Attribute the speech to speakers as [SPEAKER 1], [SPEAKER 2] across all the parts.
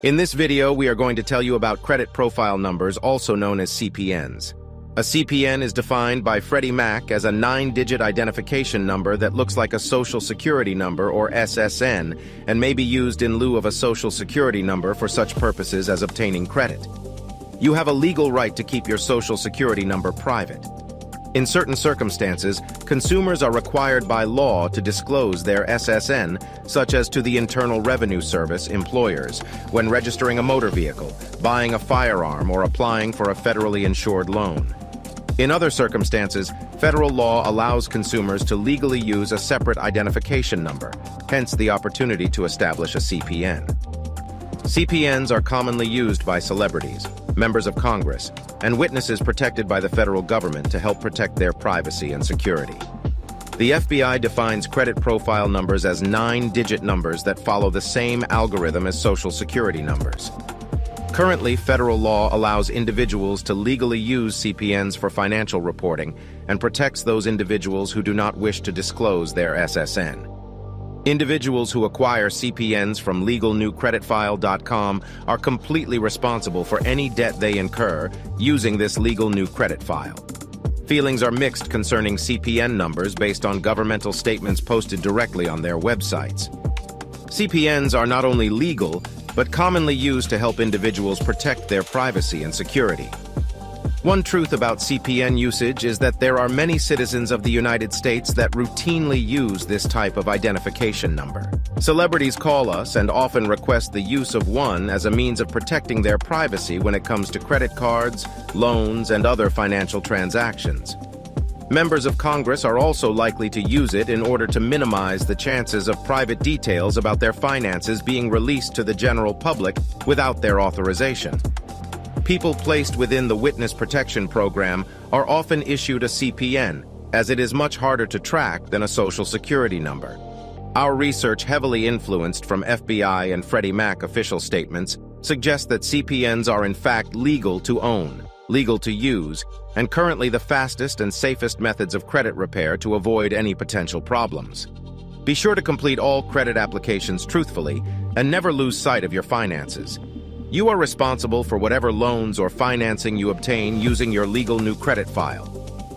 [SPEAKER 1] In this video, we are going to tell you about credit profile numbers, also known as CPNs. A CPN is defined by Freddie Mac as a 9-digit identification number that looks like a Social Security number, or SSN, and may be used in lieu of a Social Security number for such purposes as obtaining credit. You have a legal right to keep your Social Security number private. In certain circumstances, consumers are required by law to disclose their SSN, such as to the Internal Revenue Service employers, when registering a motor vehicle, buying a firearm, or applying for a federally insured loan. In other circumstances, federal law allows consumers to legally use a separate identification number, hence the opportunity to establish a CPN. CPNs are commonly used by celebrities, members of Congress, and witnesses protected by the federal government to help protect their privacy and security. The FBI defines credit profile numbers as 9-digit numbers that follow the same algorithm as Social Security numbers. Currently, federal law allows individuals to legally use CPNs for financial reporting and protects those individuals who do not wish to disclose their SSN. Individuals who acquire CPNs from legalnewcreditfile.com are completely responsible for any debt they incur using this legal new credit file. Feelings are mixed concerning CPN numbers based on governmental statements posted directly on their websites. CPNs are not only legal, but commonly used to help individuals protect their privacy and security. One truth about CPN usage is that there are many citizens of the United States that routinely use this type of identification number. Celebrities call us and often request the use of one as a means of protecting their privacy when it comes to credit cards, loans, and other financial transactions. Members of Congress are also likely to use it in order to minimize the chances of private details about their finances being released to the general public without their authorization. People placed within the Witness Protection Program are often issued a CPN, as it is much harder to track than a Social Security number. Our research, heavily influenced from FBI and Freddie Mac official statements, suggests that CPNs are in fact legal to own, legal to use, and currently the fastest and safest methods of credit repair to avoid any potential problems. Be sure to complete all credit applications truthfully and never lose sight of your finances. You are responsible for whatever loans or financing you obtain using your legal new credit file.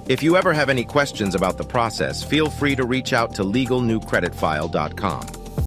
[SPEAKER 1] If you ever have any questions about the process, feel free to reach out to legalnewcreditfile.com.